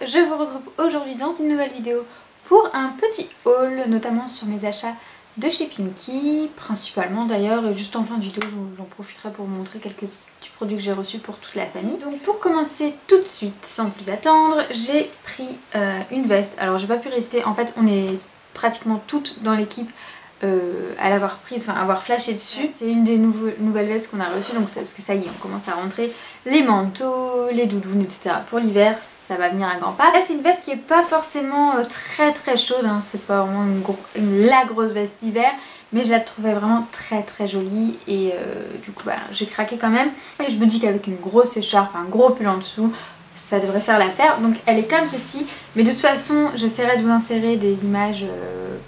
je vous retrouve aujourd'hui dans une nouvelle vidéo pour un petit haul, notamment sur mes achats de chez Pinky, principalement d'ailleurs, et juste en fin de vidéo j'en profiterai pour vous montrer quelques petits produits que j'ai reçus pour toute la famille. Donc pour commencer tout de suite, sans plus attendre, j'ai pris une veste. Alors j'ai pas pu rester, en fait on est pratiquement toutes dans l'équipe à l'avoir prise, enfin avoir flashé dessus. C'est une des nouvelles vestes qu'on a reçues, donc parce que ça y est, on commence à rentrer les manteaux, les doudounes, etc. Pour l'hiver, ça va venir à grands pas. Là c'est une veste qui est pas forcément très chaude, hein. C'est pas vraiment la grosse veste d'hiver, mais je la trouvais vraiment très jolie et du coup bah, j'ai craqué quand même. Et je me dis qu'avec une grosse écharpe, un gros pull en dessous, ça devrait faire l'affaire. Donc elle est comme ceci, mais de toute façon j'essaierai de vous insérer des images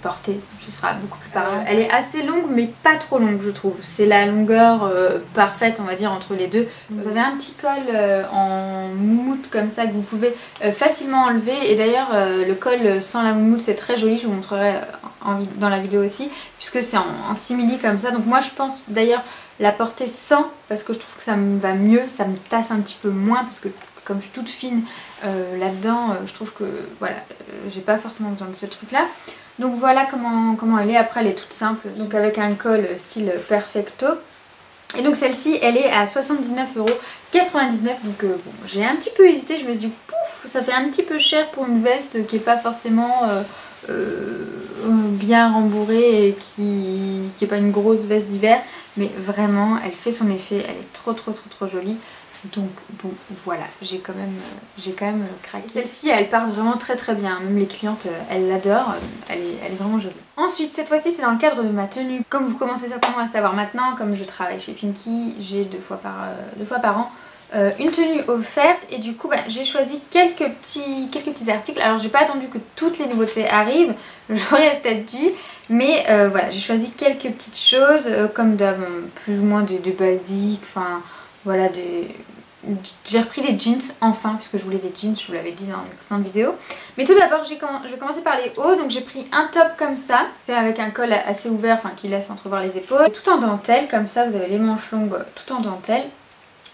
portées, ce sera beaucoup plus parlant. Elle est assez longue mais pas trop longue je trouve, c'est la longueur parfaite on va dire entre les deux. Vous avez un petit col en moumoute comme ça que vous pouvez facilement enlever, et d'ailleurs le col sans la moumoute c'est très joli, je vous montrerai dans la vidéo aussi, puisque c'est en simili comme ça. Donc moi je pense d'ailleurs la porter sans, parce que je trouve que ça me va mieux, ça me tasse un petit peu moins, parce que comme je suis toute fine là-dedans, je trouve que voilà, j'ai pas forcément besoin de ce truc là. Donc voilà comment elle est. Après elle est toute simple, donc avec un col style perfecto. Et donc celle-ci elle est à 79,99 €. Donc bon, j'ai un petit peu hésité, je me dis pouf, ça fait un petit peu cher pour une veste qui est pas forcément bien rembourrée et qui est pas une grosse veste d'hiver, mais vraiment elle fait son effet, elle est trop jolie. Donc bon voilà, j'ai quand même craqué. Celle-ci elle part vraiment très bien, même les clientes elles l'adorent, elle est vraiment jolie. Ensuite cette fois-ci c'est dans le cadre de ma tenue. Comme vous commencez certainement à le savoir maintenant, comme je travaille chez Pinky, j'ai deux fois par an une tenue offerte, et du coup bah, j'ai choisi quelques petits articles. Alors j'ai pas attendu que toutes les nouveautés arrivent, j'aurais peut-être dû, mais voilà, j'ai choisi quelques petites choses comme d'hab, plus ou moins de basiques, enfin voilà, j'ai repris des jeans enfin, puisque je voulais des jeans, je vous l'avais dit dans une précédente vidéo. Mais tout d'abord je vais commencer par les hauts. Donc j'ai pris un top comme ça, c'est avec un col assez ouvert, enfin qui laisse entrevoir les épaules, tout en dentelle comme ça, vous avez les manches longues tout en dentelle.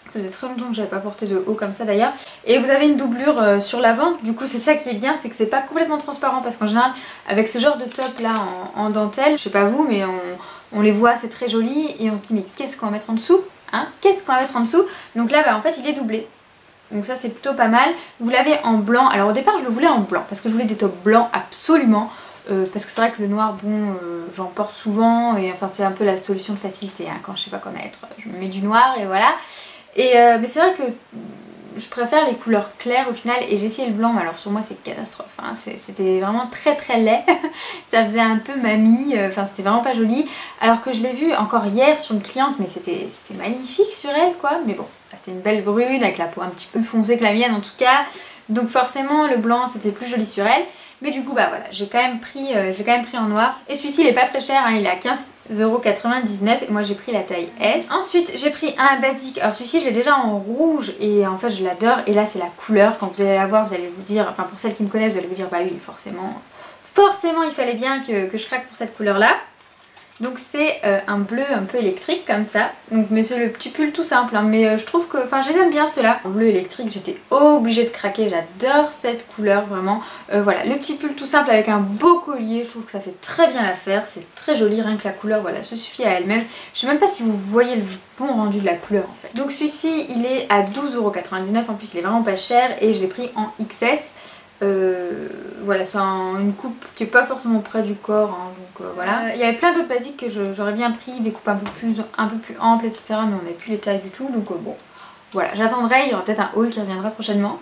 Ça faisait très longtemps que j'avais pas porté de haut comme ça d'ailleurs. Et vous avez une doublure sur l'avant, du coup c'est ça qui est bien, c'est que c'est pas complètement transparent, parce qu'en général avec ce genre de top là en dentelle, je sais pas vous, mais on les voit, c'est très joli, et on se dit mais qu'est-ce qu'on va mettre en dessous, hein, qu'est-ce qu'on va mettre en dessous. Donc là bah, en fait il est doublé, donc ça c'est plutôt pas mal. Vous l'avez en blanc, alors au départ je le voulais en blanc parce que je voulais des tops blancs absolument, parce que c'est vrai que le noir, bon, j'en porte souvent, et enfin c'est un peu la solution de facilité, hein, quand je sais pas quoi mettre, je me mets du noir et voilà. Et mais c'est vrai que je préfère les couleurs claires au final, et j'ai essayé le blanc, mais alors sur moi c'est catastrophe, hein. C'était vraiment très laid. Ça faisait un peu mamie, enfin c'était vraiment pas joli, alors que je l'ai vu encore hier sur une cliente, mais c'était magnifique sur elle quoi. Mais bon, c'était une belle brune avec la peau un petit peu plus foncée que la mienne en tout cas, donc forcément le blanc c'était plus joli sur elle. Mais du coup bah voilà, je l'ai quand même pris en noir, et celui-ci il est pas très cher, hein, il est à 15,99 €, et moi j'ai pris la taille S. Ensuite j'ai pris un basique, alors celui-ci je l'ai déjà en rouge et en fait je l'adore, et là c'est la couleur, quand vous allez la voir vous allez vous dire, enfin pour celles qui me connaissent vous allez vous dire bah oui forcément il fallait bien que je craque pour cette couleur là. Donc c'est un bleu un peu électrique comme ça, donc mais c'est le petit pull tout simple, hein, mais je trouve que, enfin je les aime bien ceux-là. En bleu électrique j'étais obligée de craquer, j'adore cette couleur vraiment. Voilà, le petit pull tout simple avec un beau collier, je trouve que ça fait très bien l'affaire, c'est très joli, rien que la couleur voilà, se suffit à elle-même. Je sais même pas si vous voyez le bon rendu de la couleur en fait. Donc celui-ci il est à 12,99 €, en plus il est vraiment pas cher, et je l'ai pris en XS. Voilà, c'est une coupe qui est pas forcément près du corps, hein, donc voilà. Il y avait plein d'autres basiques que j'aurais bien pris, des coupes un peu plus amples, etc. Mais on n'a plus les tailles du tout, donc bon, voilà, j'attendrai, il y aura peut-être un haul qui reviendra prochainement.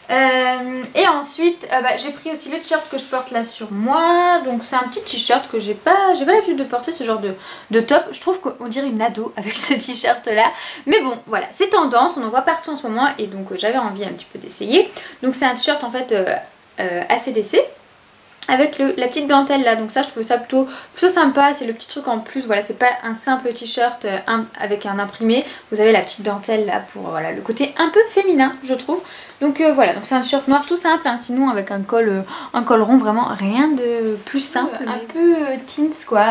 Et ensuite j'ai pris aussi le t-shirt que je porte là sur moi. Donc c'est un petit t-shirt que j'ai pas l'habitude de porter, ce genre de top. Je trouve qu'on dirait une ado avec ce t-shirt là, mais bon voilà, c'est tendance, on en voit partout en ce moment, et donc j'avais envie un petit peu d'essayer. Donc c'est un t-shirt en fait ACDC, avec la petite dentelle là, donc ça je trouve ça plutôt sympa, c'est le petit truc en plus, voilà, c'est pas un simple t-shirt avec un imprimé, vous avez la petite dentelle là pour voilà, le côté un peu féminin je trouve. Donc voilà, donc c'est un t-shirt noir tout simple, hein, sinon avec un col rond, vraiment rien de plus simple, un peu teens quoi.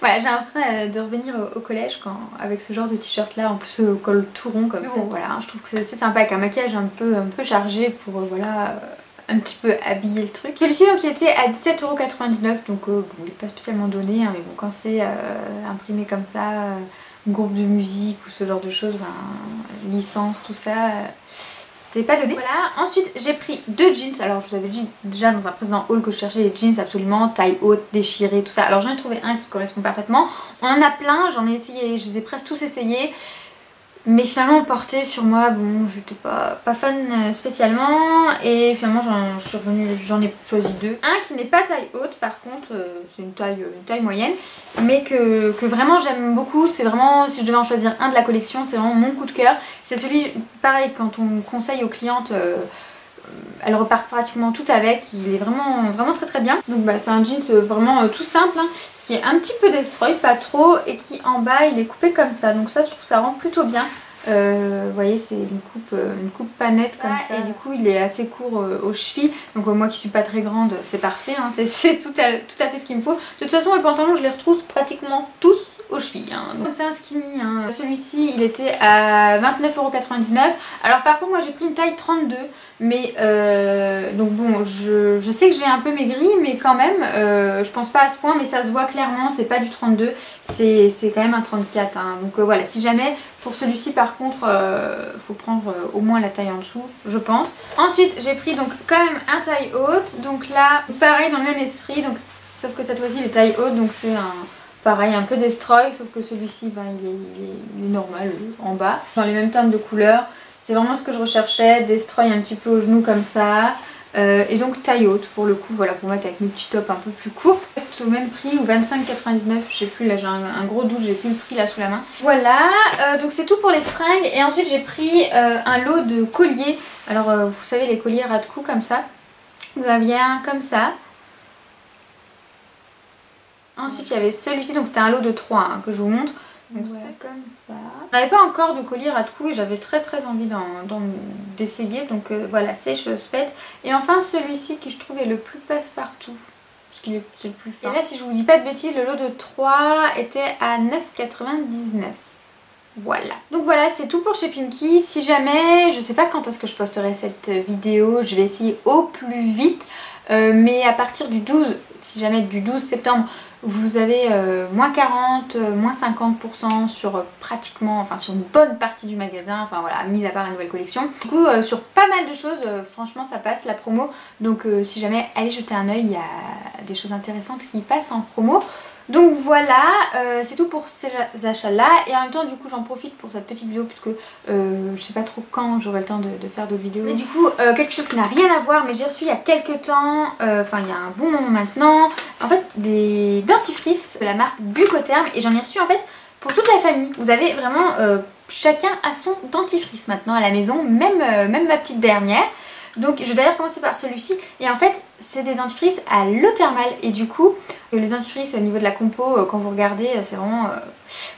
Voilà, j'ai l'impression de revenir au collège avec ce genre de t-shirt là, en plus au col tout rond comme ça. Bon, voilà, je trouve que c'est sympa avec un maquillage un peu chargé pour voilà... un petit peu habiller le truc. Celui-ci donc il était à 17,99 €, donc bon, il n'est pas spécialement donné, hein, mais bon, quand c'est imprimé comme ça, groupe de musique ou ce genre de choses, ben, licence, tout ça, c'est pas donné. Voilà, ensuite j'ai pris 2 jeans. Alors je vous avais dit déjà dans un précédent haul que je cherchais les jeans absolument taille haute, déchirés, tout ça. Alors j'en ai trouvé un qui correspond parfaitement. On en a plein, j'en ai essayé, je les ai presque tous essayés. Mais finalement porté sur moi, bon, j'étais pas fan spécialement, et finalement j'en ai choisi 2. Un qui n'est pas taille haute par contre, c'est une taille moyenne, mais que vraiment j'aime beaucoup. C'est vraiment, si je devais en choisir un de la collection, c'est vraiment mon coup de cœur. C'est celui, pareil, quand on conseille aux clientes, elles repartent pratiquement toutes avec, il est vraiment très bien. Donc bah, c'est un jeans vraiment tout simple, hein, qui est un petit peu destroy, pas trop, et qui en bas il est coupé comme ça, donc ça je trouve ça rend plutôt bien. Vous voyez, c'est une coupe pas nette comme ça, et du coup il est assez court aux chevilles, donc moi qui suis pas très grande c'est parfait, hein, c'est tout à fait ce qu'il me faut. De toute façon les pantalons je les retrousse pratiquement tous aux chevilles, hein. Donc c'est un skinny, hein. Celui-ci il était à 29,99 €. Alors par contre moi j'ai pris une taille 32, mais donc bon je sais que j'ai un peu maigri, mais quand même je pense pas à ce point, mais ça se voit clairement, c'est pas du 32, c'est quand même un 34, hein. Donc voilà, si jamais pour celui-ci par contre faut prendre au moins la taille en dessous je pense. Ensuite j'ai pris donc quand même un taille haute, donc là pareil dans le même esprit, donc sauf que cette fois-ci il est taille haute, donc c'est un pareil un peu destroy, sauf que celui-ci ben, il est normal en bas, dans les mêmes teintes de couleurs. C'est vraiment ce que je recherchais, destroy un petit peu au genou comme ça, et donc taille haute pour le coup, voilà, pour mettre avec mes petits tops un peu plus courts. Au même prix, ou 25,99 €, je sais plus, là j'ai un gros doute, j'ai plus le prix là sous la main. Voilà, donc c'est tout pour les fringues, et ensuite j'ai pris un lot de colliers. Alors vous savez les colliers ras de cou comme ça, vous aviez un comme ça. Ensuite il y avait celui-ci, donc c'était un lot de 3 hein, que je vous montre. Donc ouais, c'est comme ça. Je n'avais pas encore de collier à cou et j'avais très envie d'essayer, donc voilà, c'est chose faite. Et enfin celui-ci qui je trouve est le plus passe-partout, parce qu'il est le plus fin. Et là si je vous dis pas de bêtises, le lot de 3 était à 9,99 €. Voilà. Donc voilà, c'est tout pour chez Pimkie. Si jamais, je sais pas quand est-ce que je posterai cette vidéo, je vais essayer au plus vite. Mais à partir du 12, si jamais du 12 septembre, vous avez moins 40, moins 50% sur pratiquement, enfin sur une bonne partie du magasin, enfin voilà, mis à part la nouvelle collection. Du coup, sur pas mal de choses, franchement ça passe la promo. Donc si jamais, allez jeter un œil, il y a des choses intéressantes qui passent en promo. Donc voilà, c'est tout pour ces achats là, et en même temps du coup j'en profite pour cette petite vidéo puisque je sais pas trop quand j'aurai le temps de faire d'autres vidéos. Mais du coup quelque chose qui n'a rien à voir, mais j'ai reçu il y a quelques temps, enfin il y a un bon moment maintenant, en fait des dentifrices de la marque Bucotherm, et j'en ai reçu en fait pour toute la famille. Vous avez vraiment chacun a son dentifrice maintenant à la maison, même ma petite dernière. Donc je vais d'ailleurs commencer par celui-ci, et en fait c'est des dentifrices à l'eau thermale, et du coup les dentifrices au niveau de la compo, quand vous regardez, c'est vraiment...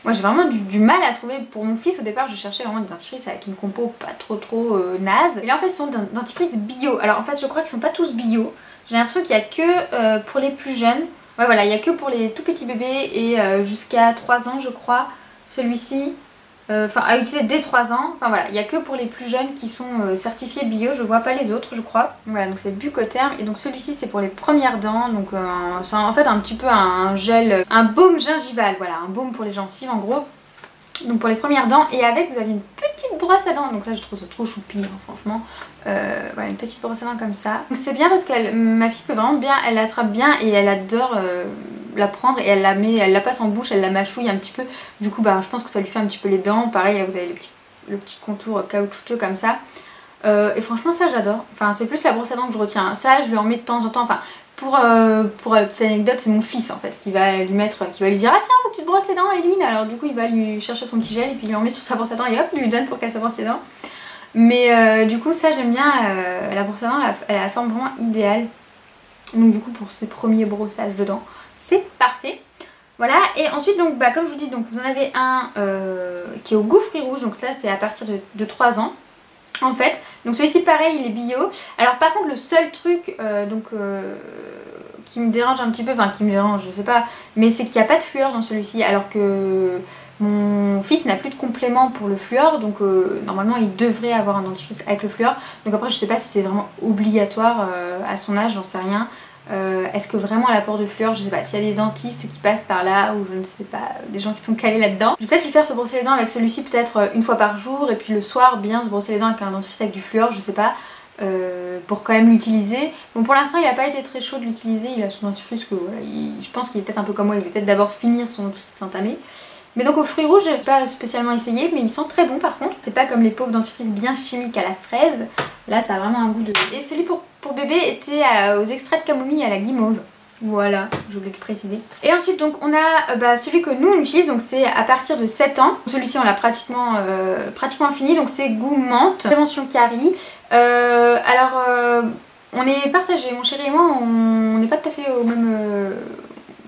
moi j'ai vraiment du mal à trouver. Pour mon fils au départ je cherchais vraiment des dentifrices avec une compo pas trop naze, et là en fait ce sont des dentifrices bio. Alors en fait je crois qu'ils sont pas tous bio, j'ai l'impression qu'il y a que pour les plus jeunes. Ouais voilà, il y a que pour les tout petits bébés et jusqu'à 3 ans je crois, celui-ci. Enfin à utiliser dès 3 ans, enfin voilà, il n'y a que pour les plus jeunes qui sont certifiés bio, je vois pas les autres je crois. Voilà, donc c'est Bucotherm, et donc celui-ci c'est pour les premières dents, donc c'est en fait un petit peu un gel, un baume gingival, voilà, un baume pour les gencives en gros. Donc pour les premières dents, et avec vous avez une petite brosse à dents, donc ça je trouve ça trop choupi hein, franchement. Voilà, une petite brosse à dents comme ça. Donc c'est bien parce que ma fille peut vraiment bien, elle l'attrape bien et elle adore la prendre, et elle la passe en bouche, elle la mâchouille un petit peu. Du coup bah je pense que ça lui fait un petit peu les dents. Pareil là vous avez le petit contour caoutchouteux comme ça. Et franchement ça j'adore. Enfin c'est plus la brosse à dents que je retiens. Ça je lui en mets de temps en temps. Enfin pour cette anecdote, c'est mon fils en fait qui va lui mettre, qui va lui dire ah tiens faut que tu te brosses les dents Eline. Alors du coup il va lui chercher son petit gel et puis il lui en met sur sa brosse à dents et hop il lui donne pour qu'elle se brosse les dents. Mais du coup ça j'aime bien, la brosse à dents elle a la forme vraiment idéale. Donc du coup pour ces premiers brossages dedans c'est parfait. Voilà, et ensuite donc bah, comme je vous dis, donc vous en avez un qui est au goût fruits rouges, donc là c'est à partir de 3 ans en fait. Donc celui-ci pareil il est bio. Alors par contre le seul truc qui me dérange un petit peu, enfin qui me dérange je sais pas, mais c'est qu'il n'y a pas de fluor dans celui-ci alors que mon fils n'a plus de complément pour le fluor, donc normalement il devrait avoir un dentifrice avec le fluor. Donc après je sais pas si c'est vraiment obligatoire à son âge, j'en sais rien. Est-ce que vraiment l'apport de fluor, je sais pas, s'il y a des dentistes qui passent par là ou je ne sais pas, des gens qui sont calés là-dedans. Je vais peut-être lui faire se brosser les dents avec celui-ci peut-être une fois par jour et puis le soir bien se brosser les dents avec un dentifrice avec du fluor, je sais pas, pour quand même l'utiliser. Bon pour l'instant il n'a pas été très chaud de l'utiliser, il a son dentifrice que voilà, je pense qu'il est peut-être un peu comme moi, il va peut-être d'abord finir son dentifrice entamé. Mais donc aux fruits rouges j'ai pas spécialement essayé mais il sent très bon par contre. C'est pas comme les pauvres dentifrices bien chimiques à la fraise. Là ça a vraiment un goût de... Et celui pour bébé était aux extraits de camomille à la guimauve. Voilà, j'ai oublié de le préciser. Et ensuite donc on a celui que nous on utilise, donc c'est à partir de 7 ans. Celui-ci on l'a pratiquement fini, donc c'est goût menthe, prévention carie. On est partagés, mon chéri et moi on n'est pas tout à fait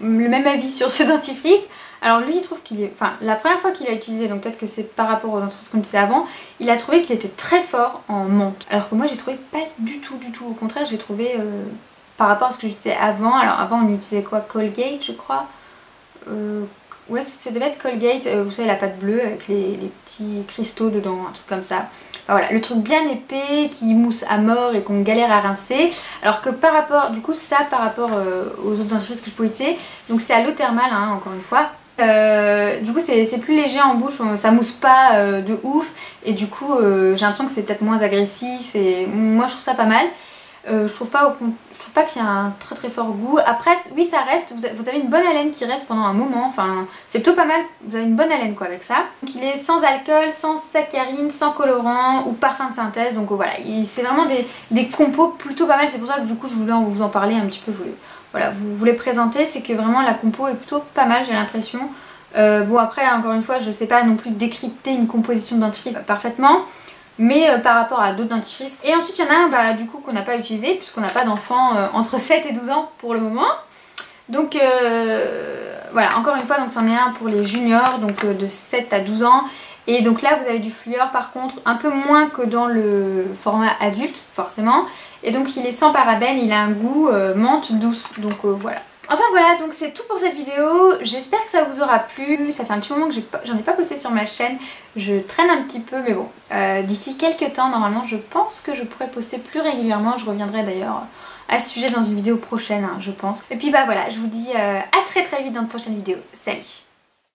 le même avis sur ce dentifrice. Alors lui il trouve qu'il est, enfin la première fois qu'il a utilisé, donc peut-être que c'est par rapport au dentifrice qu'on utilisait avant, il a trouvé qu'il était très fort en menthe. Alors que moi j'ai trouvé pas du tout, au contraire j'ai trouvé par rapport à ce que j'utilisais avant, alors avant on utilisait quoi, Colgate je crois, ouais ça devait être Colgate, vous savez la pâte bleue avec les petits cristaux dedans, un truc comme ça. Enfin, voilà, le truc bien épais qui mousse à mort et qu'on galère à rincer. Alors que par rapport, du coup ça par rapport aux autres dentifrices que je pouvais utiliser, donc c'est à l'eau thermale hein, encore une fois. Du coup c'est plus léger en bouche, ça mousse pas de ouf et du coup j'ai l'impression que c'est peut-être moins agressif et moi je trouve ça pas mal. Je trouve pas qu'il y a un très fort goût. Après oui ça reste, vous avez une bonne haleine qui reste pendant un moment, enfin c'est plutôt pas mal, vous avez une bonne haleine quoi avec ça. Donc il est sans alcool, sans saccharine, sans colorant ou parfum de synthèse, donc voilà, c'est vraiment des compos plutôt pas mal, c'est pour ça que du coup je voulais vous en parler un petit peu, voilà, vous les présenter, c'est que vraiment la compo est plutôt pas mal j'ai l'impression. Bon après encore une fois je sais pas non plus décrypter une composition de dentifrice parfaitement, mais par rapport à d'autres dentifrices. Et ensuite il y en a un du coup qu'on n'a pas utilisé puisqu'on n'a pas d'enfants entre 7 et 12 ans pour le moment. Donc voilà, encore une fois donc c'en est un pour les juniors, donc de 7 à 12 ans. Et donc là vous avez du fluor par contre, un peu moins que dans le format adulte forcément. Et donc il est sans parabènes, il a un goût menthe douce, donc voilà. Enfin voilà, donc c'est tout pour cette vidéo, j'espère que ça vous aura plu. Ça fait un petit moment que j'en ai pas posté sur ma chaîne, je traîne un petit peu mais bon, d'ici quelques temps normalement je pense que je pourrai poster plus régulièrement. Je reviendrai d'ailleurs à ce sujet dans une vidéo prochaine hein, je pense. Et puis bah voilà, je vous dis à très vite dans de prochaines vidéos, salut.